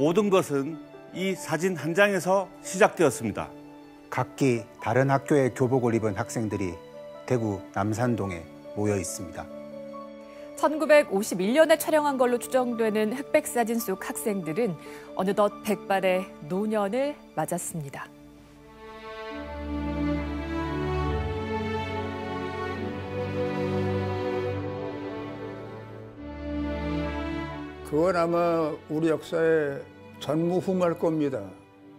모든 것은 이 사진 한 장에서 시작되었습니다. 각기 다른 학교의 교복을 입은 학생들이 대구 남산동에 모여 있습니다. 1951년에 촬영한 걸로 추정되는 흑백 사진 속 학생들은 어느덧 백발의 노년을 맞았습니다. 그건 아마 우리 역사의 전무후무할 겁니다.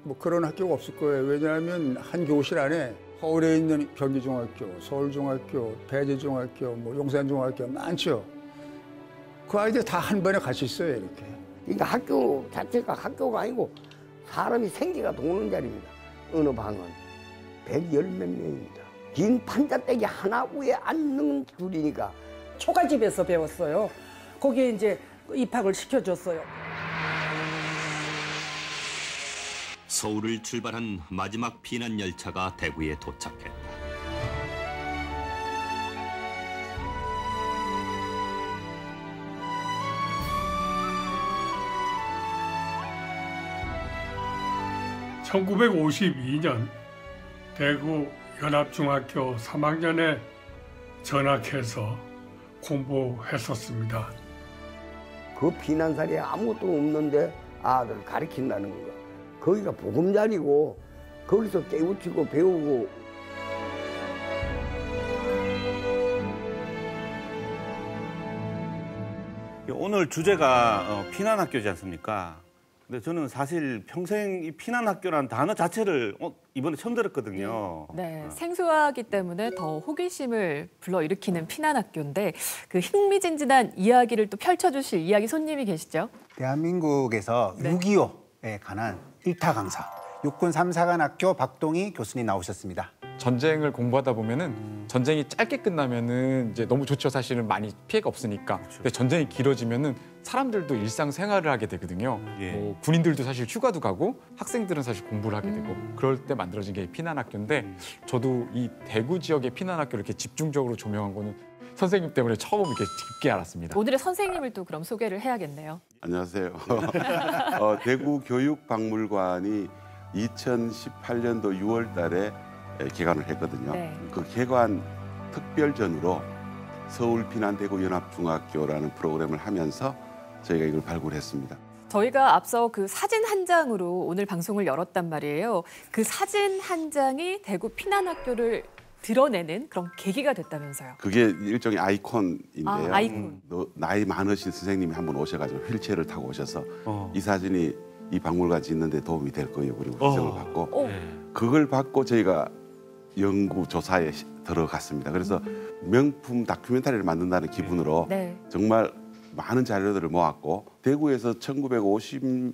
뭐 그런 학교가 없을 거예요. 왜냐하면 한 교실 안에 서울에 있는 경기중학교, 서울중학교, 배재중학교, 뭐 용산중학교 많죠. 그 아이들 다 한 번에 같이 있어요, 이렇게. 그러니까 학교 자체가 학교가 아니고 사람이 생기가 도는 자리입니다. 어느 방은 110몇 명입니다. 긴 판자떼기 하나 위에 앉는 둘이니까. 초가집에서 배웠어요. 거기에 이제 입학을 시켜줬어요. 서울을 출발한 마지막 피난 열차가 대구에 도착했다. (1952년) 대구 연합중학교 3학년에 전학해서 공부했었습니다. 그 피난사리에 아무것도 없는데 아들 가르친다는 거. 거기가 보금자리고 거기서 깨우치고 배우고. 오늘 주제가 피난학교지 않습니까? 근데 저는 사실 평생 이 피난학교라는 단어 자체를 이번에 처음 들었거든요. 네, 생소하기 때문에 더 호기심을 불러일으키는 피난학교인데 그 흥미진진한 이야기를 또 펼쳐주실 이야기 손님이 계시죠? 대한민국에서 6.25에 관한 일타 강사, 육군 3사관학교 박동희 교수님 나오셨습니다. 전쟁을 공부하다 보면은 전쟁이 짧게 끝나면은 이제 너무 좋죠. 사실은 많이 피해가 없으니까. 그렇죠. 근데 전쟁이 길어지면은 사람들도 일상생활을 하게 되거든요. 예. 뭐 군인들도 사실 휴가도 가고 학생들은 사실 공부를 하게 되고 그럴 때 만들어진 게 피난학교인데 저도 이 대구 지역의 피난학교를 이렇게 집중적으로 조명한 거는 선생님 때문에 처음 이렇게 깊게 알았습니다. 오늘의 선생님을 또 그럼 소개를 해야겠네요. 안녕하세요. 대구교육박물관이 2018년도 6월 달에 개관을 했거든요. 네. 그 개관 특별전으로 서울 피난 대구 연합중학교라는 프로그램을 하면서 저희가 이걸 발굴했습니다. 저희가 앞서 그 사진 한 장으로 오늘 방송을 열었단 말이에요. 그 사진 한 장이 대구 피난학교를 드러내는 그런 계기가 됐다면서요. 그게 일종의 아이콘인데요. 아이콘. 나이 많으신 선생님이 한 분 오셔가지고 휠체어를 타고 오셔서 이 사진이 이 박물관 짓는 데 도움이 될 거예요. 그리고 지정을 받고 그걸 받고 저희가 연구 조사에 들어갔습니다. 그래서 명품 다큐멘터리를 만든다는 기분으로 정말 많은 자료들을 모았고 대구에서 1951년에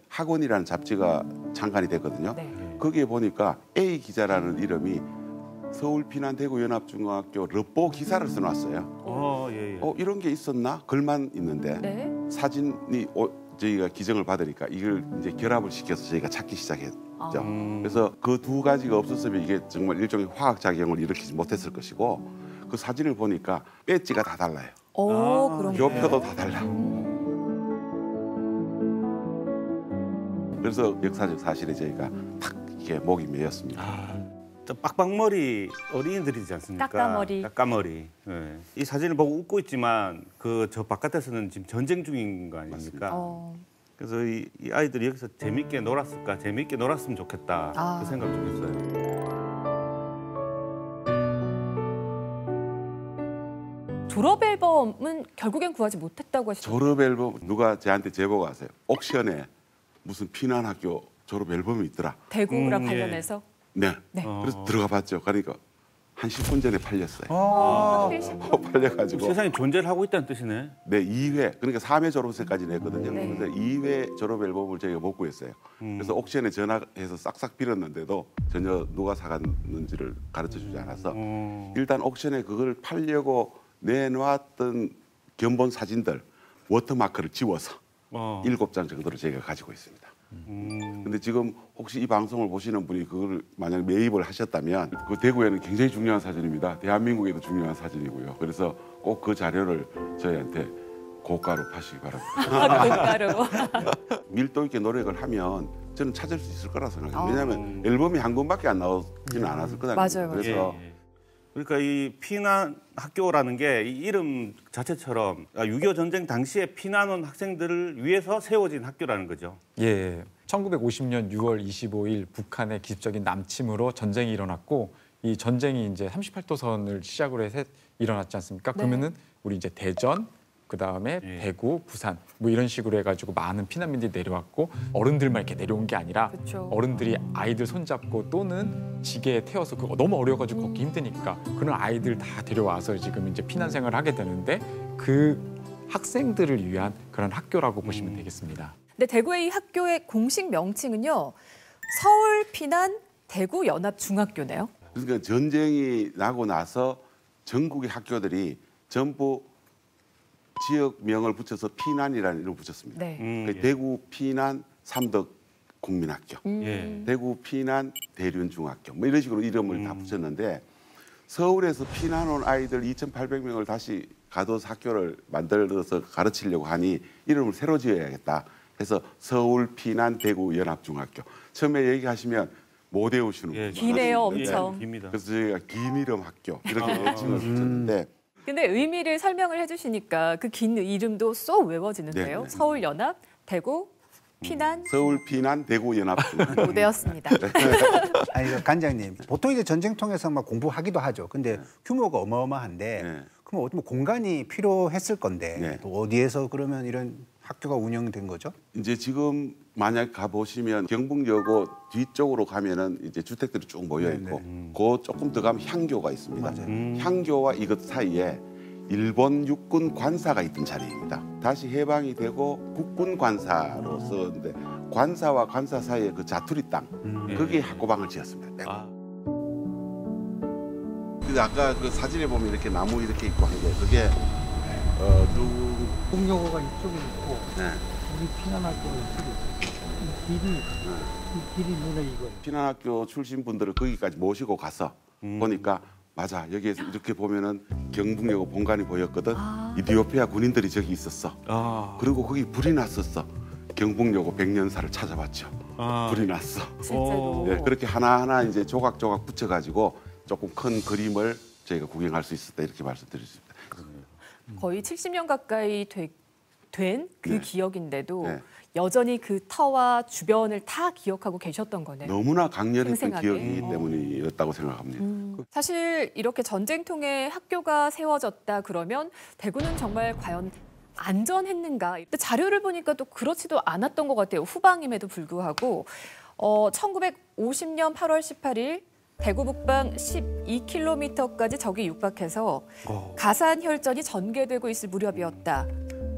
학원이라는 잡지가 창간이 됐거든요. 거기에 보니까 A 기자라는 이름이 서울 피난 대구 연합중학교 르포 기사를 써놨어요. 이런 게 있었나? 글만 있는데 사진이 저희가 기증을 받으니까 이걸 이제 결합을 시켜서 저희가 찾기 시작했죠. 그래서 그 두 가지가 없었으면 이게 정말 일종의 화학 작용을 일으키지 못했을 것이고 그 사진을 보니까 배지가 다 달라요. 교표도 다 달라. 그래서 역사적 사실에 저희가 탁 이렇게 목이 메였습니다. 저 빡빡머리 어린이들이지 않습니까? 까까머리. 네. 이 사진을 보고 웃고 있지만 그 저 바깥에서는 지금 전쟁 중인 거 아닙니까? 그래서 이 아이들이 여기서 재밌게 놀았을까? 재밌게 놀았으면 좋겠다. 그 생각 좀 했어요. 졸업 앨범은 결국엔 구하지 못했다고 하시죠? 졸업 앨범 누가 저한테 제보가 왔어요. 옥션에 무슨 피난학교 졸업 앨범이 있더라. 대구랑 관련해서? 네. 그래서 들어가 봤죠. 그러니까 한 10분 전에 팔렸어요. 팔려가지고. 세상에 존재를 하고 있다는 뜻이네. 네, 2회. 그러니까 3회 졸업생까지 냈거든요. 그래서 2회 졸업 앨범을 저희가 못 구했어요. 그래서 옥션에 전화해서 싹싹 빌었는데도 전혀 누가 사갔는지를 가르쳐주지 않아서 일단 옥션에 그걸 팔려고 내놓았던 견본 사진들 워터마크를 지워서 7장 정도를 저희가 가지고 있습니다. 근데 지금 혹시 이 방송을 보시는 분이 그걸 만약 매입을 하셨다면 그 대구에는 굉장히 중요한 사진입니다. 대한민국에도 중요한 사진이고요. 그래서 꼭 그 자료를 저희한테 고가로 파시기 바랍니다. 고가로. 밀도 있게 노력을 하면 저는 찾을 수 있을 거라 생각해요. 왜냐하면 앨범이 한 권밖에 안 나오지는 않았을 거다. 맞아요. 그래서 그러니까 이 피난 학교라는 게 이 이름 자체처럼 6.25 전쟁 당시에 피난 온 학생들을 위해서 세워진 학교라는 거죠. 예. 1950년 6월 25일 북한의 기습적인 남침으로 전쟁이 일어났고 이 전쟁이 이제 38도선을 시작으로 해서 일어났지 않습니까? 그러면은 우리 이제 대전, 그다음에 대구, 부산 뭐 이런 식으로 해가지고 많은 피난민들이 내려왔고 어른들만 이렇게 내려온 게 아니라 어른들이 아이들 손잡고 또는 지게에 태워서 그거 너무 어려워가지고 걷기 힘드니까 그런 아이들 다 데려와서 지금 이제 피난 생활을 하게 되는데 그 학생들을 위한 그런 학교라고 보시면 되겠습니다. 근데 대구의 이 학교의 공식 명칭은요. 서울 피난 대구 연합 중학교네요. 그러니까 전쟁이 나고 나서 전국의 학교들이 전부 지역명을 붙여서 피난이라는 이름을 붙였습니다. 네. 대구 피난 삼덕 국민학교, 대구 피난 대륜중학교 뭐 이런 식으로 이름을 다 붙였는데 서울에서 피난 온 아이들 2,800명을 다시 가둬서 학교를 만들어서 가르치려고 하니 이름을 새로 지어야겠다. 해서 서울 피난 대구 연합중학교. 처음에 얘기하시면 못 외우시는 기네요, 엄청. 그래서 저희가 긴 이름 학교 이렇게 명칭을 붙였는데 근데 의미를 설명을 해주시니까 그 긴 이름도 쏙 외워지는데요. 서울 연합 대구 피난 서울 피난 대구 연합중학교. 모대였습니다. 아니 관장님 보통 이제 전쟁통에서 막 공부하기도 하죠. 근데 규모가 어마어마한데 그럼 뭐 공간이 필요했을 건데 또 어디에서 그러면 이런 학교가 운영된 거죠? 이제 지금 만약 가보시면 경북여고 뒤쪽으로 가면은 이제 주택들이 쭉 모여 있고, 그 조금 더 가면 향교가 있습니다. 향교와 이것 사이에 일본 육군 관사가 있던 자리입니다. 다시 해방이 되고 국군 관사로 썼는데 관사와 관사 사이에 그 자투리 땅, 거기에 학고방을 지었습니다. 근데 아까 그 사진에 보면 이렇게 나무 이렇게 있고 한 게 그게 국영어가 이쪽에 있고 우리 피난학교가 이쪽에 있어요. 이 길이 눈에 익어요. 피난학교 출신 분들을 거기까지 모시고 가서 보니까 맞아 여기에서 이렇게 보면은 경북여고 본관이 보였거든. 이디오피아 군인들이 저기 있었어. 그리고 거기 불이 났었어. 경북여고 100년사를 찾아봤죠. 불이 났어. 실제로. 네, 그렇게 하나하나 이제 조각조각 붙여가지고 조금 큰 그림을 저희가 구경할 수 있었다 이렇게 말씀드릴 수 있습니다. 거의 70년 가까이 된 그 기억인데도 여전히 그 터와 주변을 다 기억하고 계셨던 거네요. 너무나 강렬했던 생생하게. 기억이기 때문이었다고 생각합니다. 사실 이렇게 전쟁통에 학교가 세워졌다 그러면 대구는 정말 과연 안전했는가? 근데 자료를 보니까 또 그렇지도 않았던 것 같아요. 후방임에도 불구하고 1950년 8월 18일 대구 북방 12km까지 적이 육박해서 가산 혈전이 전개되고 있을 무렵이었다.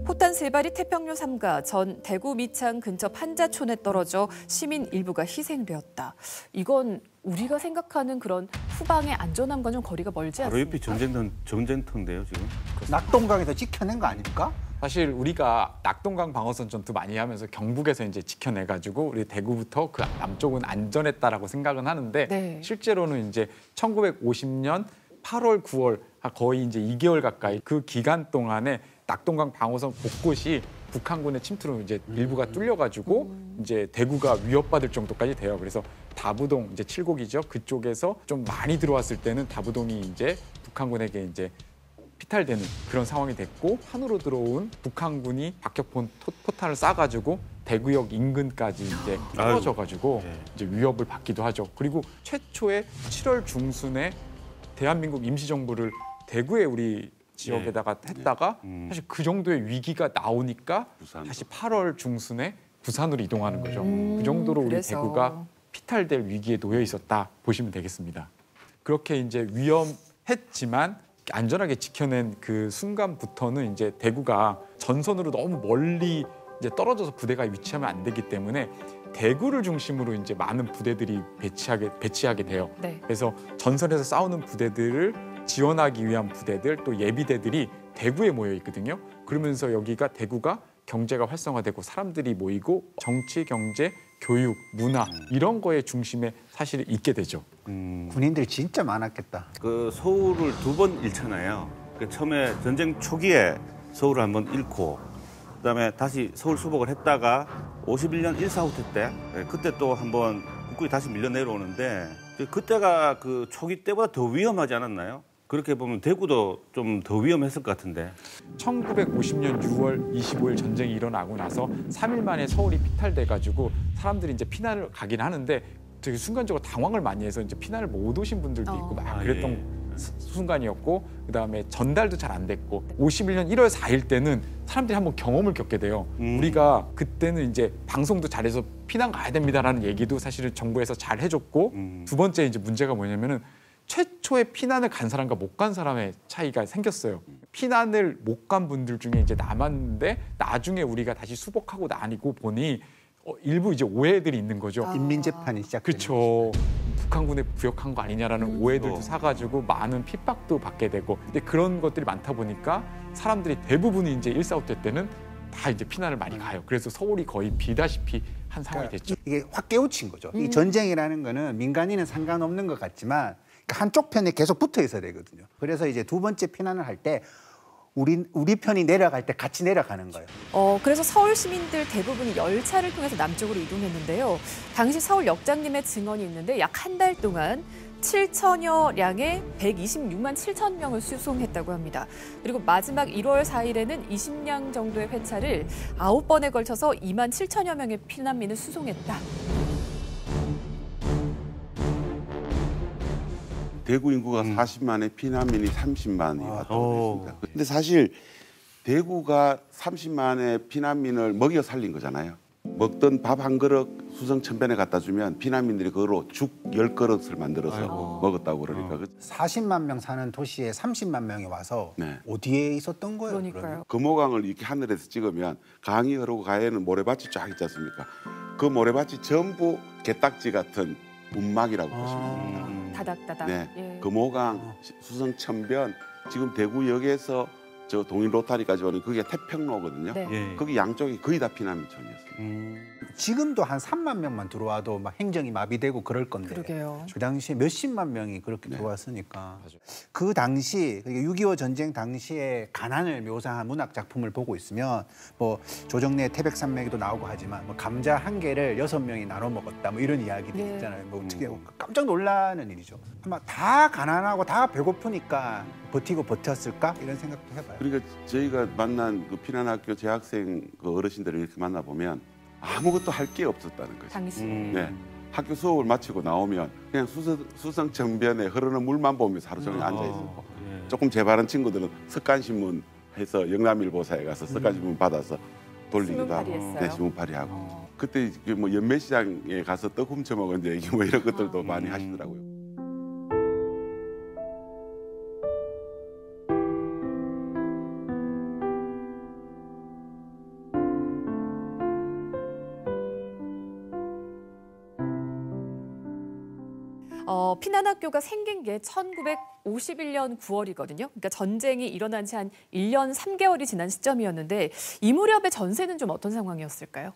포탄 3발이 태평로 3가 전 대구 미창 근처 판자촌에 떨어져 시민 일부가 희생되었다. 이건 우리가 생각하는 그런 후방의 안전함과 좀 거리가 멀지 바로 않습니까? 옆이 전쟁터인데요, 지금. 낙동강에서 지켜낸 거 아닙니까? 사실 우리가 낙동강 방어선 전투 많이 하면서 경북에서 이제 지켜내가지고 우리 대구부터 그 남쪽은 안전했다라고 생각은 하는데 실제로는 이제 1950년 8월, 9월 거의 이제 2개월 가까이 그 기간 동안에 낙동강 방어선 곳곳이 북한군의 침투로 이제 일부가 뚫려가지고 이제 대구가 위협받을 정도까지 돼요. 그래서 다부동 이제 칠곡이죠. 그쪽에서 좀 많이 들어왔을 때는 다부동이 이제 북한군에게 이제 피탈되는 그런 상황이 됐고 판으로 들어온 북한군이 박격포 포탄을 쏴가지고 대구역 인근까지 이제 떨어져가지고 이제 위협을 받기도 하죠. 그리고 최초의 7월 중순에 대한민국 임시정부를 대구에 우리 지역에다가 했다가 사실 그 정도의 위기가 나오니까 다시 8월 중순에 부산으로 이동하는 거죠. 그 정도로 우리 대구가 피탈될 위기에 놓여 있었다 보시면 되겠습니다. 그렇게 이제 위험했지만 안전하게 지켜낸 그 순간부터는 이제 대구가 전선으로 너무 멀리 이제 떨어져서 부대가 위치하면 안 되기 때문에 대구를 중심으로 이제 많은 부대들이 배치하게 돼요. 그래서 전선에서 싸우는 부대들을 지원하기 위한 부대들 또 예비대들이 대구에 모여 있거든요. 그러면서 여기가 대구가 경제가 활성화되고 사람들이 모이고 정치, 경제, 교육, 문화 이런 거의 중심에 사실 있게 되죠. 군인들이 진짜 많았겠다. 그 서울을 2번 잃잖아요. 그 처음에 전쟁 초기에 서울을 한번 잃고 그다음에 다시 서울 수복을 했다가 51년 1.4후퇴 때 그때 또 한번 국군이 다시 밀려 내려오는데 그때가 그 초기 때보다 더 위험하지 않았나요? 그렇게 보면 대구도 좀 더 위험했을 것 같은데. 1950년 6월 25일 전쟁이 일어나고 나서 3일 만에 서울이 피탈돼가지고 사람들이 이제 피난을 가긴 하는데 되게 순간적으로 당황을 많이 해서 이제 피난을 못 오신 분들도 있고 막 그랬던 순간이었고 그다음에 전달도 잘 안 됐고 51년 1월 4일 때는 사람들이 한번 경험을 겪게 돼요. 우리가 그때는 이제 방송도 잘해서 피난 가야 됩니다라는 얘기도 사실은 정부에서 잘 해줬고 두 번째 이제 문제가 뭐냐면은 최초에 피난을 간 사람과 못 간 사람의 차이가 생겼어요. 피난을 못 간 분들 중에 이제 남았는데 나중에 우리가 다시 수복하고 나니고 보니 일부 이제 오해들이 있는 거죠. 인민재판이 시작되는 그렇죠. 북한군에 부역한 거 아니냐라는 오해들도 사가지고 많은 핍박도 받게 되고 근데 그런 것들이 많다 보니까 사람들이 대부분이 이제 1.4후퇴 때는 다 이제 피난을 많이 가요. 그래서 서울이 거의 비다시피 한 상황이 됐죠. 이게 확 깨우친 거죠. 이 전쟁이라는 거는 민간인은 상관없는 것 같지만 한쪽 편에 계속 붙어 있어야 되거든요. 그래서 이제 두 번째 피난을 할 때 우리 편이 내려갈 때 같이 내려가는 거예요. 그래서 서울 시민들 대부분이 열차를 통해서 남쪽으로 이동했는데요. 당시 서울 역장님의 증언이 있는데 약 한 달 동안 7천여 량의 126만 7천 명을 수송했다고 합니다. 그리고 마지막 1월 4일에는 20량 정도의 회차를 9번에 걸쳐서 2만 7천여 명의 피난민을 수송했다. 대구 인구가 40만에 피난민이 30만이 왔다고 그랬습니다. 근데 사실 대구가 30만의 피난민을 먹여 살린 거잖아요. 먹던 밥 한 그릇 수성천변에 갖다 주면 피난민들이 그거로 죽 10그릇을 만들어서 먹었다고 그러니까. 40만 명 사는 도시에 30만 명이 와서 어디에 있었던 거예요? 그러니까요. 금호강을 이렇게 하늘에서 찍으면 강이 흐르고 가에는 모래밭이 쫙 있지 않습니까? 그 모래밭이 전부 게딱지 같은 운막이라고 보시면 됩니다. 다닥다닥. 네, 예. 금호강, 수성천변, 지금 대구역에서 저 동인 로타리까지 오는 그게 태평로거든요. 네. 거기 양쪽이 거의 다 피난민촌이었어요. 지금도 한 3만 명만 들어와도 막 행정이 마비되고 그럴 건데 그러게요. 그 당시에 몇십만 명이 그렇게 들어왔으니까 그 당시 6.25 전쟁 당시에 가난을 묘사한 문학 작품을 보고 있으면 뭐 조정래 태백산맥에도 나오고 하지만 뭐 감자 한 개를 6명이 나눠 먹었다 뭐 이런 이야기들이 있잖아요. 뭐 어떻게 깜짝 놀라는 일이죠. 아마 다 가난하고 다 배고프니까 버티고 버텼을까 이런 생각도 해봐요. 그러니까 저희가 만난 그 피난학교 재학생 그 어르신들을 이렇게 만나보면 아무것도 할 게 없었다는 거죠. 당시. 네. 학교 수업을 마치고 나오면 그냥 수성천변에 흐르는 물만 보면서 하루 종일 앉아 있었고 조금 재바른 친구들은 석간신문 해서 영남일보사에 가서 석간신문 받아서 돌리기도 하고 신문팔이 하고 그때 뭐 연매시장에 가서 떡 훔쳐 먹은 얘기 뭐 이런 것들도 많이 하시더라고요. 피난학교가 생긴 게 1951년 9월이거든요. 그러니까 전쟁이 일어난 지 한 1년 3개월이 지난 시점이었는데 이 무렵의 전세는 좀 어떤 상황이었을까요?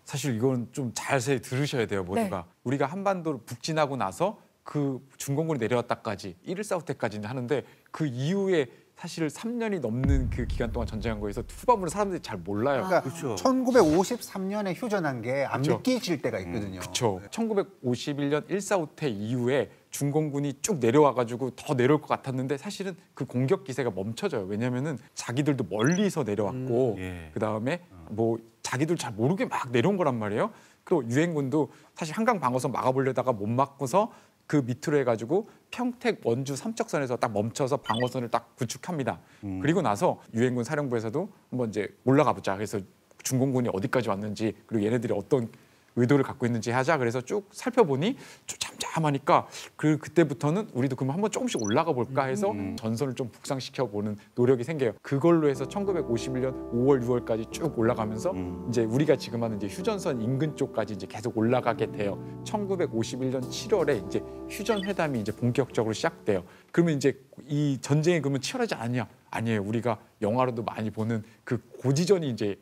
사실 이건 좀 자세히 들으셔야 돼요, 모두가. 우리가 한반도를 북진하고 나서 그 중공군이 내려왔다까지 1.4후퇴까지는 하는데 그 이후에 사실 3년이 넘는 그 기간 동안 전쟁한 거에서 후반부는 사람들이 잘 몰라요. 그러니까 1953년에 휴전한 게 안 믿기질 때가 있거든요. 그렇죠. 1951년 1.4후퇴 이후에 중공군이 쭉 내려와가지고 더 내려올 것 같았는데 사실은 그 공격 기세가 멈춰져요. 왜냐하면은 자기들도 멀리서 내려왔고 그다음에 뭐 자기들 잘 모르게 막 내려온 거란 말이에요. 그리고 유엔군도 사실 한강 방어선 막아보려다가 못 막고서 그 밑으로 해가지고 평택 원주 삼척선에서 딱 멈춰서 방어선을 딱 구축합니다. 그리고 나서 유엔군 사령부에서도 한번 이제 올라가 보자. 그래서 중공군이 어디까지 왔는지 그리고 얘네들이 어떤 의도를 갖고 있는지 하자. 그래서 쭉 살펴보니 좀 잠잠하니까 그때부터는 우리도 그럼 한번 조금씩 올라가 볼까 해서 전선을 좀 북상시켜 보는 노력이 생겨요. 그걸로 해서 1951년 5월, 6월까지 쭉 올라가면서 이제 우리가 지금 하는 이제 휴전선 인근 쪽까지 이제 계속 올라가게 돼요. 1951년 7월에 이제 휴전 회담이 이제 본격적으로 시작돼요. 그러면 이제 이 전쟁이 그러면 치열하지 않냐? 아니에요. 우리가 영화로도 많이 보는 그 고지전이 이제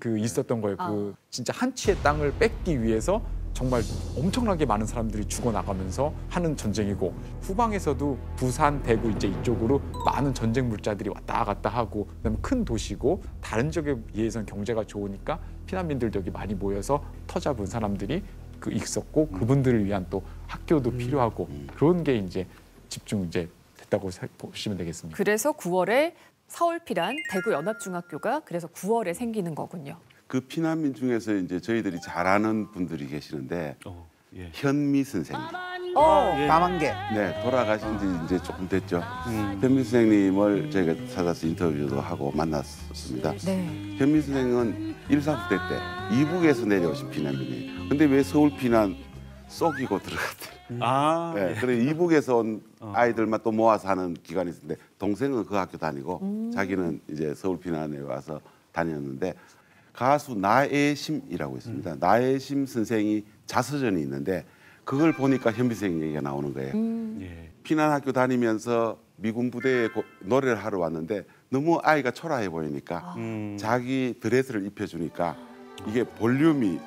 그 있었던 거예요. 그 진짜 한 치의 땅을 뺏기 위해서 정말 엄청나게 많은 사람들이 죽어나가면서 하는 전쟁이고 후방에서도 부산, 대구 이제 이쪽으로 많은 전쟁 물자들이 왔다 갔다 하고 그다음에 큰 도시고 다른 지역에 비해서는 경제가 좋으니까 피난민들도 여기 많이 모여서 터 잡은 사람들이 있었고 그분들을 위한 또 학교도 필요하고 그런 게 이제 집중 이제 됐다고 보시면 되겠습니다. 그래서 9월에 서울 피난 대구 연합중학교가 그래서 9월에 생기는 거군요. 그 피난민 중에서 이제 저희들이 잘 아는 분들이 계시는데 현미 선생님. 남한계. 네, 돌아가신 지 이제 조금 됐죠. 현미 선생님을 저희가 찾아서 인터뷰도 하고 만났습니다. 네. 현미 선생은 1·4부대 때 이북에서 내려오신 피난민이에요. 근데 왜 서울 피난 쏙이고 들어갔대요. 네, 그래 이북에서 온 아이들만 또 모아서 하는 기관이 있었는데 동생은 그 학교 다니고 자기는 이제 서울 피난에 와서 다녔는데 가수 나애심이라고 있습니다. 나애심 선생이 자서전이 있는데 그걸 보니까 현미 선생 얘기가 나오는 거예요. 피난학교 다니면서 미군 부대에 노래를 하러 왔는데 너무 아이가 초라해 보이니까 자기 드레스를 입혀주니까 이게 볼륨이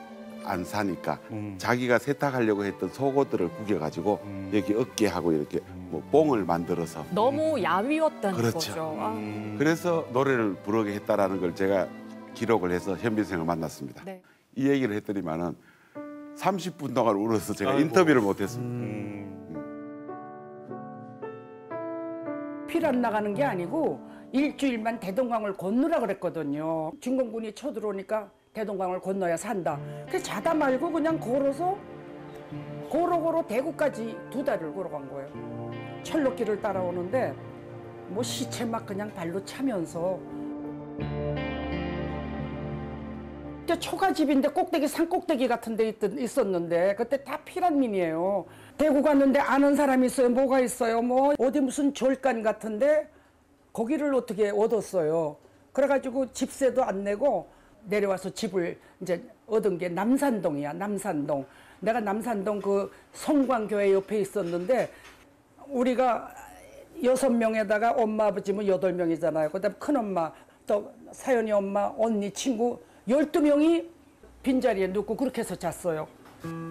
안 사니까 자기가 세탁하려고 했던 속옷들을 구겨가지고 여기 어깨하고 이렇게 뭐 뽕을 만들어서 너무 야위었다는 그렇죠. 거죠. 그래서 노래를 부르게 했다라는 걸 제가 기록을 해서 현미 선생을 만났습니다. 네. 이 얘기를 했더니만은 30분 동안 울어서 제가 인터뷰를 못했습니다. 피난 나가는 게 아니고 일주일만 대동강을 건너라 그랬거든요. 중공군이 쳐들어오니까 대동강을 건너야 산다. 그래서 자다 말고 그냥 걸어서 고로 대구까지 2달을 걸어간 거예요. 철로길을 따라오는데 뭐 시체 막 그냥 발로 차면서 그때 초가집인데 꼭대기 산 꼭대기 같은 데 있었는데 그때 다 피난민이에요. 대구 갔는데 아는 사람이 있어요. 뭐가 있어요. 뭐 어디 무슨 졸간 같은데 거기를 어떻게 얻었어요. 그래가지고 집세도 안 내고 내려와서 집을 이제 얻은 게 남산동이야. 남산동. 내가 남산동 그 성광교회 옆에 있었는데 우리가 6명에다가 엄마 아버지 뭐 8명이잖아요. 그다음 큰엄마 또 사연이 엄마 언니 친구 12명이 빈자리에 눕고 그렇게 해서 잤어요.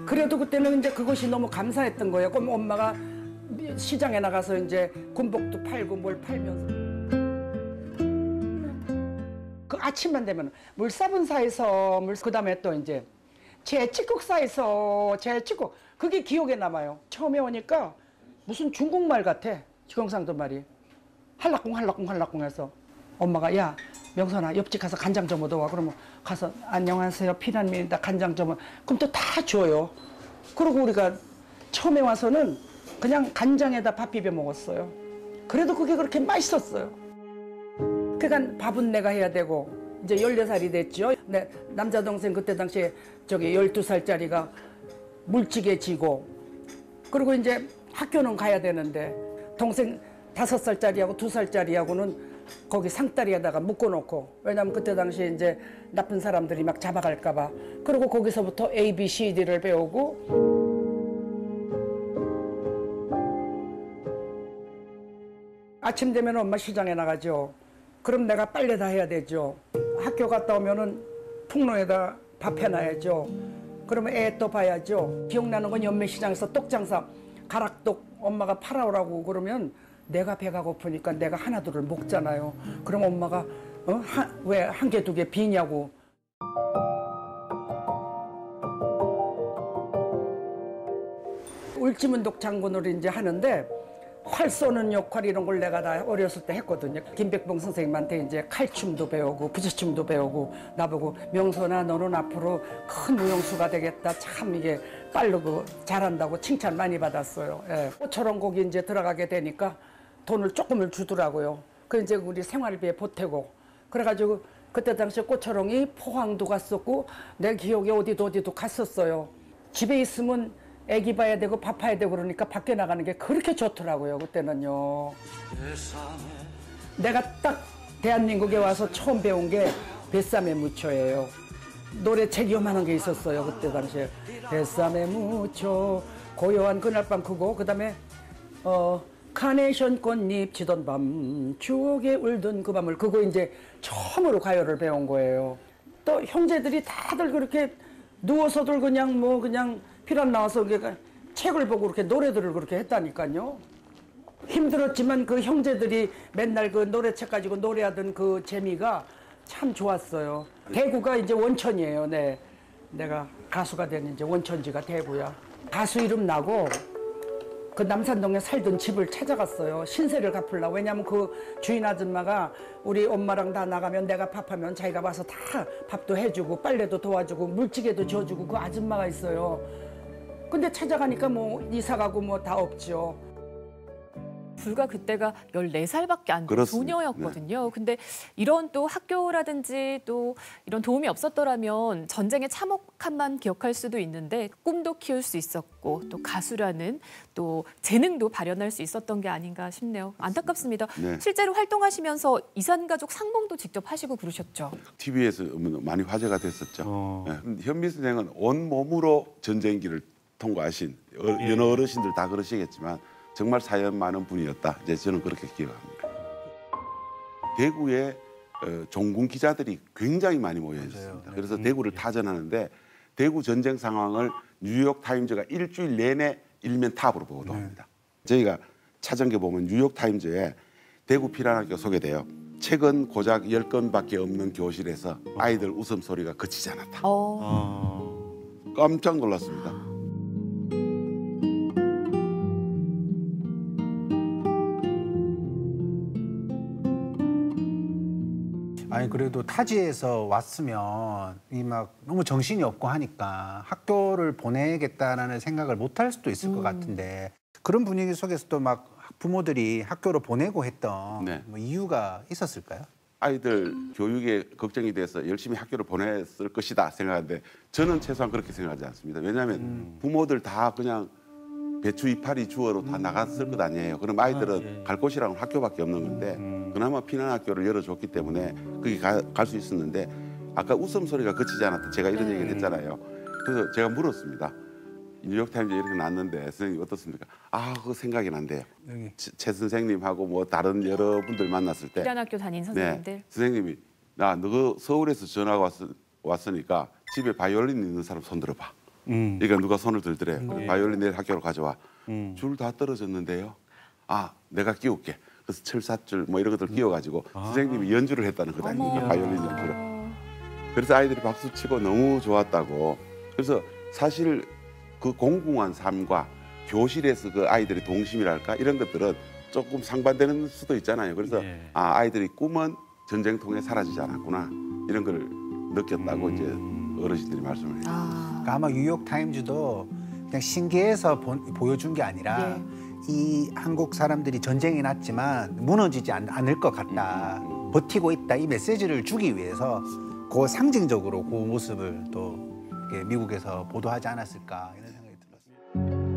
그래도 그때는 이제 그것이 너무 감사했던 거예요. 그럼 엄마가 시장에 나가서 이제 군복도 팔고 뭘 팔면서 그 아침만 되면 물사분사에서 그다음에 또 이제 제치국사에서 제치국 그게 기억에 남아요. 처음에 오니까 무슨 중국말 같아. 경상도 말이 할락궁 해서 엄마가 야 명선아 옆집 가서 간장 좀 얻어와. 그러면 가서 안녕하세요 피난민이다 간장 좀. 그럼 또 다 줘요. 그리고 우리가 처음에 와서는 그냥 간장에다 밥 비벼 먹었어요. 그래도 그게 그렇게 맛있었어요. 그러니까 밥은 내가 해야 되고 이제 14살이 됐죠. 내 남자 동생 그때 당시에 저기 12살짜리가 물찌개 지고 그리고 이제 학교는 가야 되는데 동생 5살짜리하고 2살짜리하고는 거기 상다리에다가 묶어놓고 왜냐면 그때 당시에 이제 나쁜 사람들이 막 잡아갈까 봐. 그리고 거기서부터 A, B, C, D를 배우고 아침 되면 엄마 시장에 나가죠. 그럼 내가 빨래 다 해야 되죠. 학교 갔다 오면은 풍로에다 밥 해놔야죠. 그러면 애 또 봐야죠. 기억나는 건 연매시장에서 떡장사 가락떡 엄마가 팔아오라고 그러면 내가 배가 고프니까 내가 하나둘을 먹잖아요. 그럼 엄마가 왜 한 개 두 개 비냐고. 울지문독 장군으로 이제 하는데 활 쏘는 역할 이런 걸 내가 다 어렸을 때 했거든요. 김백봉 선생님한테 이제 칼춤도 배우고 부채춤도 배우고 나보고 명선아 너는 앞으로 큰 무용수가 되겠다. 참 이게 빠르고 잘한다고 칭찬 많이 받았어요. 예. 꽃처럼 거기 이제 들어가게 되니까 돈을 조금을 주더라고요. 그 이제 우리 생활비에 보태고 그래가지고 그때 당시에 꽃초롱이 포항도 갔었고 내 기억에 어디도 갔었어요. 집에 있으면 애기 봐야 되고 밥 봐야 되고 그러니까 밖에 나가는 게 그렇게 좋더라고요. 그때는요. 내가 딱 대한민국에 와서 처음 배운 게 뱃삼의 무초예요. 노래책 요만한 게 있었어요. 그때 당시에 뱃삼의 무초 고요한 그날 밤 그거 그다음에 카네이션 꽃잎 지던 밤 추억에 울던 그 밤을 그거 이제 처음으로 가요를 배운 거예요. 또 형제들이 다들 그렇게 누워서들 그냥 피난 나와서 책을 보고 그렇게 노래들을 그렇게 했다니까요. 힘들었지만 그 형제들이 맨날 그 노래책 가지고 노래하던 그 재미가 참 좋았어요. 대구가 이제 원천이에요. 네. 내가 가수가 된 이제 원천지가 대구야. 가수 이름 나고 그 남산동에 살던 집을 찾아갔어요. 신세를 갚으려고. 왜냐면 그 주인 아줌마가 우리 엄마랑 다 나가면 내가 밥하면 자기가 와서 다 밥도 해주고 빨래도 도와주고 물찌개도 져주고 그 아줌마가 있어요. 근데 찾아가니까 뭐 이사 가고 뭐 다 없죠. 불과 그때가 14살밖에 안 된 소녀였거든요. 네. 근데 이런 또 학교라든지 또 이런 도움이 없었더라면 전쟁의 참혹함만 기억할 수도 있는데 꿈도 키울 수 있었고 또 가수라는 또 재능도 발현할 수 있었던 게 아닌가 싶네요. 안타깝습니다. 네. 실제로 활동하시면서 이산가족 상봉도 직접 하시고 그러셨죠. TV에서 많이 화제가 됐었죠. 네. 현미 선생은 온몸으로 전쟁기를 통과하신 여러 어르신들 다 그러시겠지만 정말 사연 많은 분이었다. 이제 저는 그렇게 기억합니다. 대구에 종군 기자들이 굉장히 많이 모여 있었습니다. 그래서 대구를 타전하는데 대구 전쟁 상황을 뉴욕 타임즈가 일주일 내내 일면 탑으로 보도합니다. 저희가 찾은 게 보면 뉴욕 타임즈에 대구 피난학교 소개돼요. 책은 고작 10권밖에 없는 교실에서 아이들 웃음소리가 그치지 않았다. 깜짝 놀랐습니다. 아니 그래도 타지에서 왔으면 이 막 너무 정신이 없고 하니까 학교를 보내겠다라는 생각을 못 할 수도 있을 것 같은데 그런 분위기 속에서도 막 부모들이 학교로 보내고 했던 뭐 이유가 있었을까요? 아이들 교육에 걱정이 돼서 열심히 학교를 보냈을 것이다 생각하는데 저는 최소한 그렇게 생각하지 않습니다. 왜냐하면 부모들 다 그냥 배추 이파리 주어로 다 나갔을 것 아니에요. 그럼 아이들은 갈 곳이랑은 학교밖에 없는 건데 그나마 피난학교를 열어줬기 때문에 거기 갈 수 있었는데 아까 웃음소리가 그치지 않았다. 제가 이런 얘기를 했잖아요. 그래서 제가 물었습니다. 뉴욕타임즈에 이렇게 났는데 선생님 어떻습니까? 아, 그거 생각이 난대요. 최 선생님하고 뭐 다른 여러분들 만났을 때 피난학교 다닌 선생님들. 네, 선생님이 너 서울에서 전화가 왔으니까 집에 바이올린 있는 사람 손 들어봐. 그러니까 누가 손을 들더래요. 바이올린 내일 학교로 가져와. 줄 다 떨어졌는데요. 아, 내가 끼울게. 그래서 철사줄 뭐 이런 것들 끼워가지고 선생님이 연주를 했다는 거다. 바이올린 연주를. 그래서 아이들이 박수 치고 너무 좋았다고. 그래서 사실 그 공공한 삶과 교실에서 그 아이들의 동심이랄까 이런 것들은 조금 상반되는 수도 있잖아요. 그래서 아, 아이들의 꿈은 전쟁통에 사라지지 않았구나 이런 걸 느꼈다고 이제 어르신들이 말씀을 해요. 그러니까 아마 뉴욕 타임즈도 그냥 신기해서 보여준 게 아니라 이 한국 사람들이 전쟁이 났지만 무너지지 않을 것 같다, 버티고 있다 이 메시지를 주기 위해서 그 상징적으로 그 모습을 또 미국에서 보도하지 않았을까 이런 생각이 들었습니다.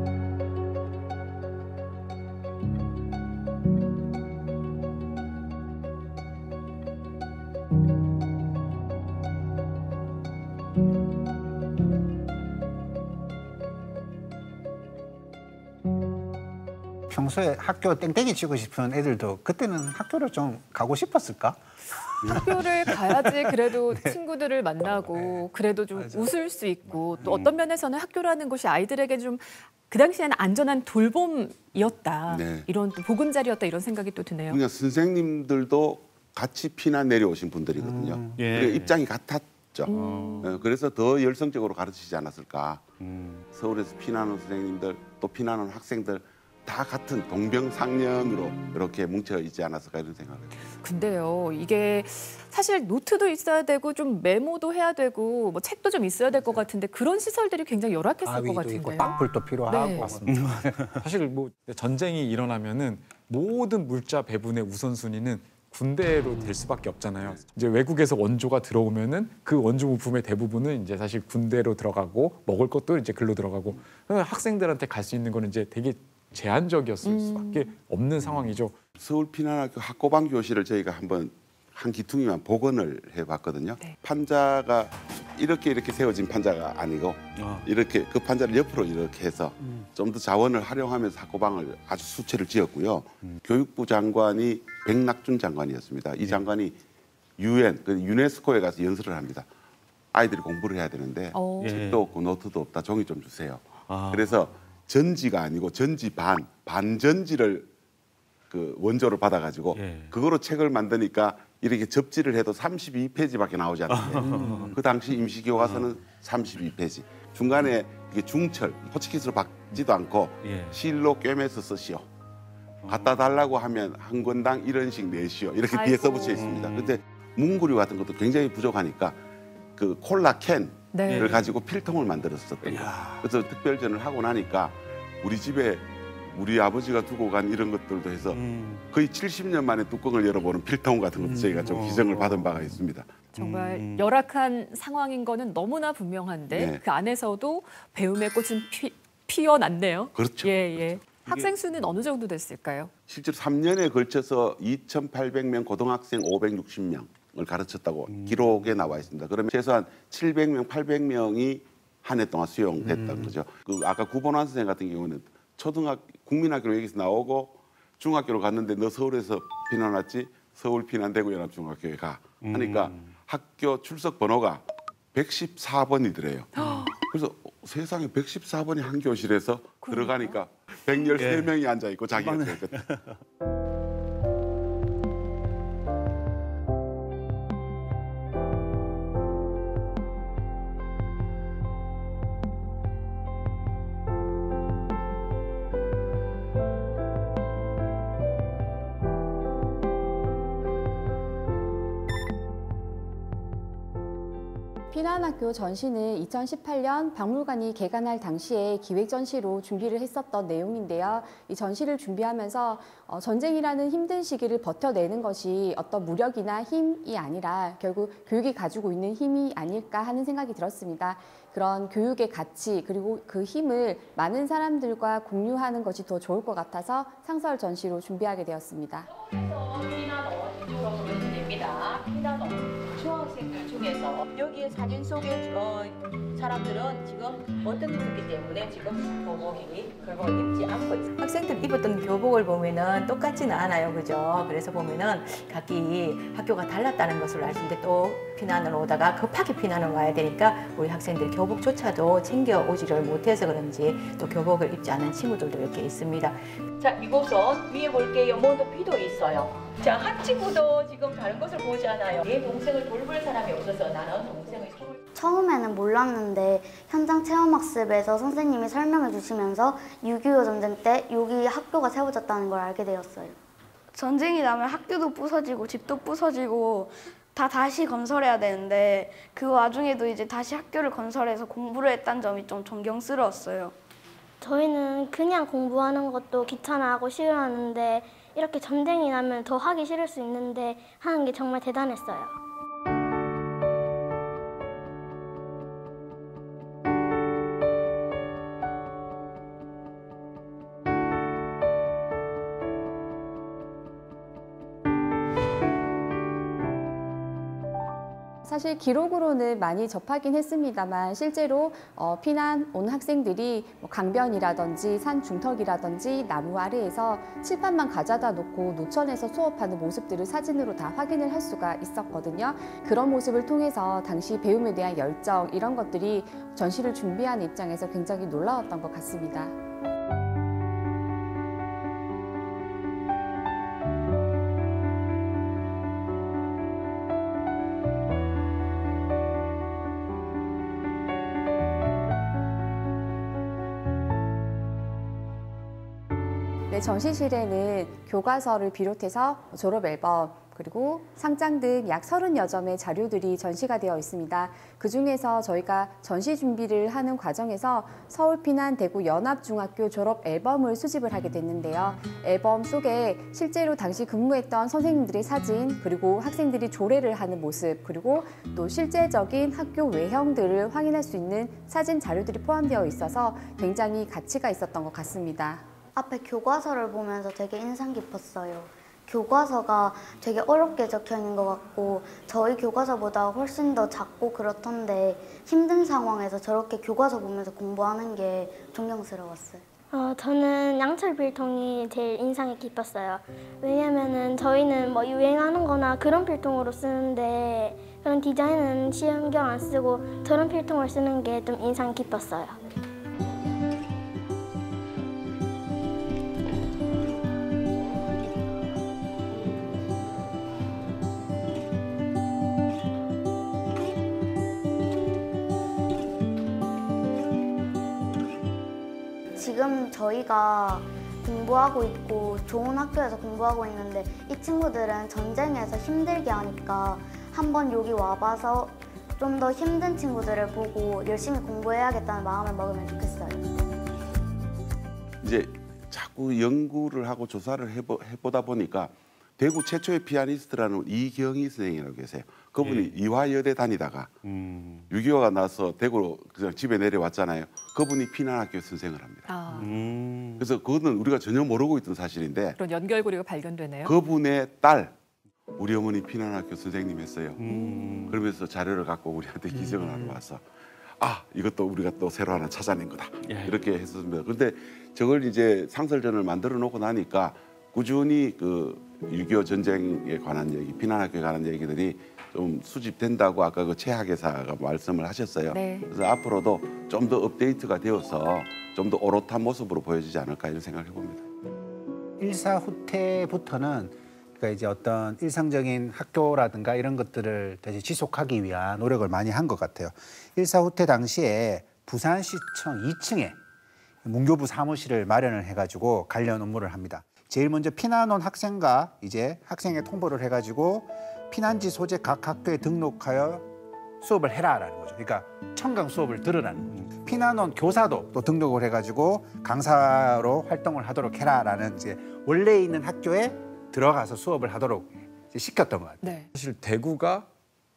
평소에 학교 땡땡이 치고 싶은 애들도 그때는 학교를 좀 가고 싶었을까? 학교를 가야지 그래도 친구들을 만나고 그래도 좀 웃을 수 있고 또 어떤 면에서는 학교라는 곳이 아이들에게 좀 그 당시에는 안전한 돌봄이었다. 이런 또 보금자리였다 이런 생각이 또 드네요. 그러니까 선생님들도 같이 피난 내려오신 분들이거든요. 입장이 같았죠. 그래서 더 열성적으로 가르치지 않았을까. 서울에서 피난온 선생님들 또 피난온 학생들 다 같은 동병상련으로 이렇게 뭉쳐 있지 않았을까 이런 생각을 해요. 근데요, 이게 사실 노트도 있어야 되고 좀 메모도 해야 되고 뭐 책도 좀 있어야 될 것 같은데 그런 시설들이 굉장히 열악했을 것 같은데요. 땅굴도 필요하고. 맞습니다. 사실 뭐 전쟁이 일어나면은 모든 물자 배분의 우선순위는 군대로 될 수밖에 없잖아요. 이제 외국에서 원조가 들어오면은 그 원조 부품의 대부분은 이제 사실 군대로 들어가고 먹을 것도 이제 글로 들어가고 학생들한테 갈 수 있는 거는 이제 되게 제한적이었을 수밖에 없는 상황이죠. 서울 피난학교 학고방 교실을 저희가 한번 한 기퉁이만 복원을 해봤거든요. 판자가 이렇게 세워진 판자가 아니고 이렇게 그 판자를 옆으로 이렇게 해서 좀 더 자원을 활용하면서 학고방을 아주 수채를 지었고요. 교육부 장관이 백낙준 장관이었습니다. 이 장관이 유네스코에 가서 연설을 합니다. 아이들이 공부를 해야 되는데 책도 없고 노트도 없다. 종이 좀 주세요. 그래서 전지가 아니고 전지 반전지를 그 원조를 받아가지고 그거로 책을 만드니까 이렇게 접지를 해도 32페이지밖에 나오지 않는데 그 당시 임시교과서는 32페이지. 중간에 이게 중철, 호치키스로 박지도 않고 실로 꿰매서 쓰시오. 갖다 달라고 하면 한 권당 1원씩 내시오. 이렇게 뒤에 써붙여 있습니다. 근데 문구류 같은 것도 굉장히 부족하니까 그 콜라 캔을 가지고 필통을 만들었었던 거예요. 그래서 특별전을 하고 나니까 우리 집에 우리 아버지가 두고 간 이런 것들도 해서 거의 70년 만에 뚜껑을 열어보는 필통 같은 것도 저희가 좀 기증을 받은 바가 있습니다. 정말 열악한 상황인 거는 너무나 분명한데 그 안에서도 배움의 꽃은 피어났네요. 그렇죠. 그렇죠. 학생 수는 어느 정도 됐을까요? 실제로 3년에 걸쳐서 2,800명 고등학생 560명을 가르쳤다고 기록에 나와 있습니다. 그러면 최소한 700명, 800명이 한 해 동안 수용됐다는 거죠. 그 아까 구본환 선생 같은 경우는 국민학교로 여기서 나오고 중학교로 갔는데 너 서울에서 피난 왔지? 서울 피난 대구 연합중학교에 가. 하니까 학교 출석 번호가 114번이더래요. 그래서 세상에 114번이 한 교실에서 들어가니까 113명이 앉아있고 자기가 들었거든. 피난학교 전시는 2018년 박물관이 개관할 당시에 기획전시로 준비를 했었던 내용인데요. 이 전시를 준비하면서 전쟁이라는 힘든 시기를 버텨내는 것이 어떤 무력이나 힘이 아니라 결국 교육이 가지고 있는 힘이 아닐까 하는 생각이 들었습니다. 그런 교육의 가치 그리고 그 힘을 많은 사람들과 공유하는 것이 더 좋을 것 같아서 상설 전시로 준비하게 되었습니다. 중학생들 중에서 여기에 사진 속에 사람들은 지금 어떤 거기 때문에 지금 교복을 입지 않고 있어요. 학생들 입었던 교복을 보면은 똑같지는 않아요, 그죠? 그래서 보면은 각기 학교가 달랐다는 것을 알 수 있는데 또 피난을 오다가 급하게 피난을 와야 되니까 우리 학생들 교복조차도 챙겨 오지를 못해서 그런지 또 교복을 입지 않은 친구들도 이렇게 있습니다. 자, 이곳은 위에 볼게요. 모두 비도 있어요. 자, 한 친구도 지금 다른 것을 보지 않아요. 내 동생을 돌볼 사람이 없어서 나는 동생의 손을... 처음에는 몰랐는데 현장 체험학습에서 선생님이 설명해 주시면서 6.25 전쟁 때 여기 학교가 세워졌다는 걸 알게 되었어요. 전쟁이 나면 학교도 부서지고 집도 부서지고 다시 건설해야 되는데 그 와중에도 이제 다시 학교를 건설해서 공부를 했다는 점이 좀 존경스러웠어요. 저희는 그냥 공부하는 것도 귀찮아하고 싫어하는데 이렇게 전쟁이 나면 더 하기 싫을 수 있는데 하는 게 정말 대단했어요. 사실 기록으로는 많이 접하긴 했습니다만 실제로 피난 온 학생들이 강변이라든지 산 중턱이라든지 나무 아래에서 칠판만 가져다 놓고 노천에서 수업하는 모습들을 사진으로 다 확인을 할 수가 있었거든요. 그런 모습을 통해서 당시 배움에 대한 열정 이런 것들이 전시를 준비하는 입장에서 굉장히 놀라웠던 것 같습니다. 네, 전시실에는 교과서를 비롯해서 졸업 앨범 그리고 상장 등 약 30여 점의 자료들이 전시가 되어 있습니다. 그중에서 저희가 전시 준비를 하는 과정에서 서울피난 대구 연합중학교 졸업 앨범을 수집을 하게 됐는데요. 앨범 속에 실제로 당시 근무했던 선생님들의 사진 그리고 학생들이 조례를 하는 모습 그리고 또 실제적인 학교 외형들을 확인할 수 있는 사진 자료들이 포함되어 있어서 굉장히 가치가 있었던 것 같습니다. 앞에 교과서를 보면서 되게 인상 깊었어요. 교과서가 되게 어렵게 적혀 있는 것 같고 저희 교과서보다 훨씬 더 작고 그렇던데 힘든 상황에서 저렇게 교과서 보면서 공부하는 게 존경스러웠어요. 저는 양철 필통이 제일 인상이 깊었어요. 왜냐면은 저희는 뭐 유행하는 거나 그런 필통으로 쓰는데 그런 디자인은 신경 안 쓰고 저런 필통을 쓰는 게 좀 인상 깊었어요. 저희가 공부하고 있고 좋은 학교에서 공부하고 있는데 이 친구들은 전쟁에서 힘들게 하니까 한번 여기 와봐서 좀 더 힘든 친구들을 보고 열심히 공부해야겠다는 마음을 먹으면 좋겠어요. 이제 자꾸 연구를 하고 조사를 해보다 보니까 대구 최초의 피아니스트라는 이경희 선생이라고 계세요. 그분이 이화여대 다니다가 6.25가 나서 대구로 그냥 집에 내려왔잖아요. 그분이 피난학교 선생을 합니다. 그래서 그거는 우리가 전혀 모르고 있던 사실인데 그런 연결고리가 발견되네요. 그분의 딸, 우리 어머니 피난학교 선생님 했어요. 그러면서 자료를 갖고 우리한테 기증을 하러 와서 이것도 우리가 또 새로 하나 찾아낸 거다. 이렇게 했었습니다. 그런데 저걸 이제 상설전을 만들어 놓고 나니까 꾸준히 그 6.25 전쟁에 관한 얘기, 피난학교에 관한 얘기들이 좀 수집된다고 아까 그 최학예사가 말씀을 하셨어요. 네. 그래서 앞으로도 좀 더 업데이트가 되어서 좀 더 오롯한 모습으로 보여지지 않을까 이런 생각을 해봅니다. 일사 후퇴부터는 그러니까 이제 어떤 일상적인 학교라든가 이런 것들을 다시 지속하기 위한 노력을 많이 한 것 같아요. 일사 후퇴 당시에 부산시청 2층에 문교부 사무실을 마련을 해가지고 관련 업무를 합니다. 제일 먼저 피난 온 학생과 이제 학생의 통보를 해가지고 피난지 소재 각 학교에 등록하여 수업을 해라라는 거죠. 그러니까 청강 수업을 들으라는 거죠. 피난 온 교사도 또 등록을 해가지고 강사로 활동을 하도록 해라라는 이제 원래 있는 학교에 들어가서 수업을 하도록 이제 시켰던 것 같아요. 네. 사실 대구가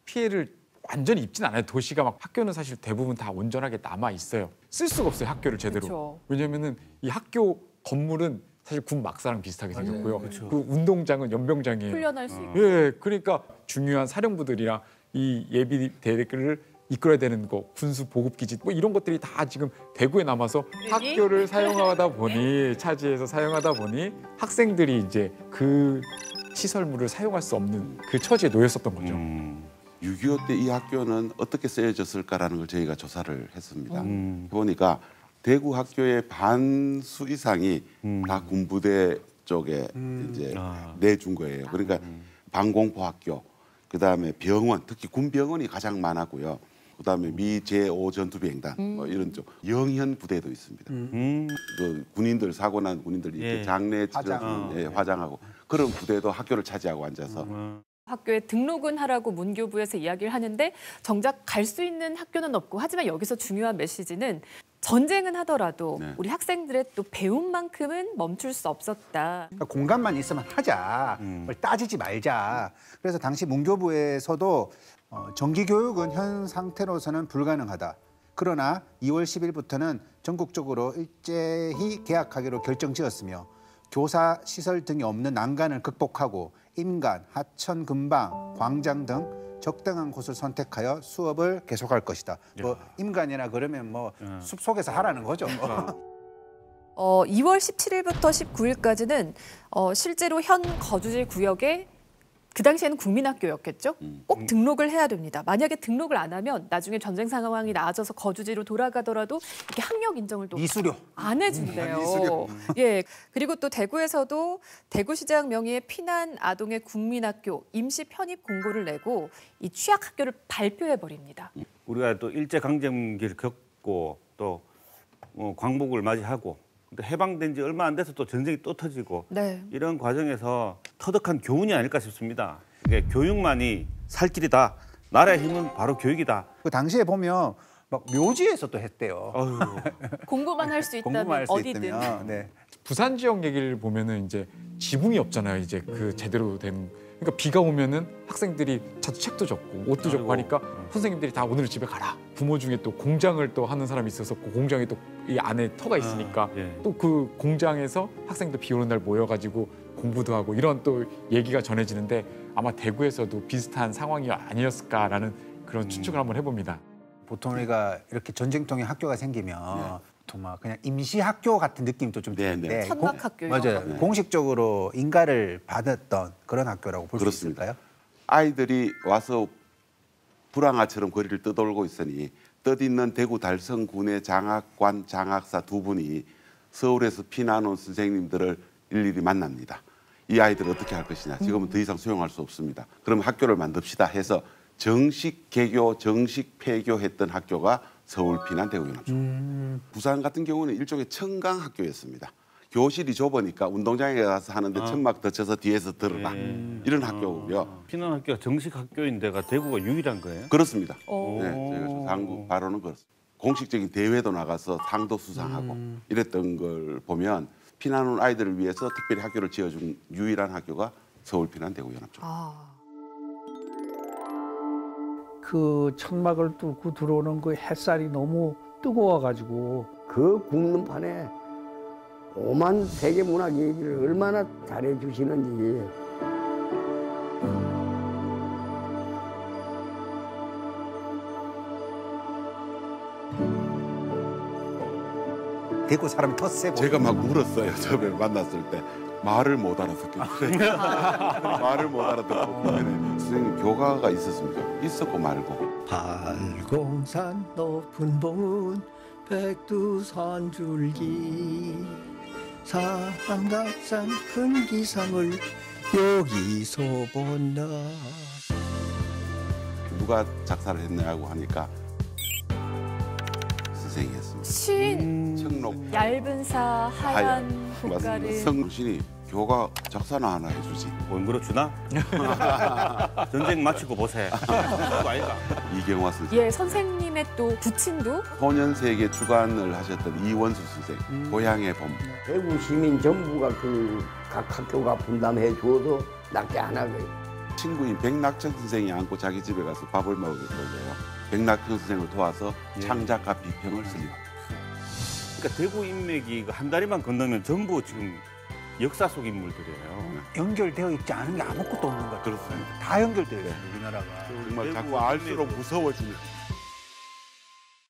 피해를 완전히 입진 않아요. 도시가 막 학교는 사실 대부분 다 온전하게 남아 있어요. 쓸 수가 없어요, 학교를 제대로. 그쵸. 왜냐면은 이 학교 건물은 사실 군 막사랑 비슷하게 생겼고요. 그 운동장은 연병장이에요. 훈련할 수 있고. 예, 그러니까 중요한 사령부들이랑 이 예비 대대를 이끌어야 되는 거, 군수 보급 기지 뭐 이런 것들이 다 지금 대구에 남아서 학교를 사용하다 보니 차지해서 사용하다 보니 학생들이 이제 그 시설물을 사용할 수 없는 그 처지에 놓였었던 거죠. 6.25 때 이 학교는 어떻게 쓰여졌을까라는 걸 저희가 조사를 했습니다. 보니까 대구 학교의 반수 이상이 다 군부대 쪽에 이제 내준 거예요. 그러니까 방공포학교, 그다음에 병원, 특히 군병원이 가장 많았고요. 그다음에 미 제5 전투비행단 뭐 이런 쪽 영현 부대도 있습니다. 그 군인들 사고 난 군인들 이렇게 장례 화장하고 그런 부대도 학교를 차지하고 앉아서 학교에 등록은 하라고 문교부에서 이야기를 하는데 정작 갈 수 있는 학교는 없고 하지만 여기서 중요한 메시지는 전쟁은 하더라도 우리 학생들의 또 배움만큼은 멈출 수 없었다. 그러니까 공간만 있으면 하자. 뭘 따지지 말자. 그래서 당시 문교부에서도 정기교육은 현 상태로서는 불가능하다. 그러나 2월 10일부터는 전국적으로 일제히 개학하기로 결정지었으며 교사 시설 등이 없는 난간을 극복하고 임간, 하천, 근방, 광장 등 적당한 곳을 선택하여 수업을 계속할 것이다. 뭐 임간이나 그러면 뭐 숲속에서 하라는 거죠. 2월 17일부터 19일까지는 실제로 현 거주지 구역에 그 당시에는 국민학교였겠죠? 꼭 등록을 해야 됩니다. 만약에 등록을 안 하면 나중에 전쟁 상황이 나아져서 거주지로 돌아가더라도 이렇게 학력 인정을 또 미수료 안 해준대요. 예, 그리고 또 대구에서도 대구시장 명의의 피난 아동의 국민학교 임시 편입 공고를 내고 이 취약 학교를 발표해 버립니다. 우리가 또 일제 강점기를 겪고 또 광복을 맞이하고 해방된 지 얼마 안 돼서 또 전쟁이 또 터지고 이런 과정에서 터득한 교훈이 아닐까 싶습니다. 이게 교육만이 살 길이다. 나라의 힘은 바로 교육이다. 그 당시에 보면 막 묘지에서 또 했대요. 공부만 할 수 있다면 어디든. 네. 부산 지역 얘기를 보면은 이제 지붕이 없잖아요. 이제 그 제대로 된. 그러니까 비가 오면은 학생들이 책도 적고 옷도 적고 하니까 선생님들이 다 오늘 집에 가라. 부모 중에 또 공장을 또 하는 사람이 있어서 그 공장에 또 이 안에 터가 있으니까 또 그 공장에서 학생들 비 오는 날 모여가지고 공부도 하고 이런 또 얘기가 전해지는데 아마 대구에서도 비슷한 상황이 아니었을까라는 그런 추측을 한번 해봅니다. 보통 우리가 이렇게 전쟁통에 학교가 생기면 정말 그냥 임시 학교 같은 느낌도 좀 드는데 천막학교요. 맞아요. 공식적으로 인가를 받았던 그런 학교라고 볼 수 있을까요? 아이들이 와서 불황아처럼 거리를 떠돌고 있으니 뜻있는 대구 달성군의 장학관, 장학사 두 분이 서울에서 피난 온 선생님들을 일일이 만납니다. 이 아이들을 어떻게 할 것이냐. 지금은 더 이상 수용할 수 없습니다. 그럼 학교를 만듭시다 해서 정식 개교, 정식 폐교했던 학교가 서울 피난 대구 연합중학교. 부산 같은 경우는 일종의 청강 학교였습니다. 교실이 좁으니까 운동장에 가서 하는데 천막 덧쳐서 뒤에서 들어가 이런 학교고요. 피난 학교가 정식 학교인 데가 대구가 유일한 거예요? 그렇습니다. 네, 저희가 한국 바로는 그렇습니다. 공식적인 대회도 나가서 상도 수상하고 이랬던 걸 보면 피난 온 아이들을 위해서 특별히 학교를 지어준 유일한 학교가 서울 피난 대구 연합중학교. 그 천막을 뚫고 들어오는 그 햇살이 너무 뜨거워가지고 그 굽는 판에 오만 세계 문학 얘기를 얼마나 잘해 주시는지. 대구 사람이 더 세고. 제가 막 울었어요. 처음에 만났을 때. 말을 못 알아듣겠어요. 말을 못 알아듣고 선생님 교가가 있었습니까? 있었고 말고. 팔공산 높은 봉은 백두산 줄기 삼각산 큰 기상을 여기서 본다. 누가 작사를 했냐고 하니까 선생님이 했습니다. 신 청록 얇은 사 하얀 국가를 성신이 교가 작사나 하나 해주지. 원그로 주나? 전쟁 마치고 보세. 그거 아이가? 이경화 선생. 예, 선생님의 또 부친도 소년세계 주관을 하셨던 이원수 선생. 고향의 봄. 대구 시민 전부가 그 각 학교가 분담해 줘도 낫게 안 하고요. 친구인 백낙천 선생이 안고 자기 집에 가서 밥을 먹었거든요. 백낙천 선생을 도와서 창작과 비평을 쓰려고. 그러니까 대구 인맥이 한 다리만 건너면 전부 지금 역사 속 인물들이에요. 연결되어 있지 않은 게 아무것도 없는 것 같아요. 그렇습니다. 다 연결되어 있어요, 우리나라가. 정말 자꾸 알수록 무서워지는.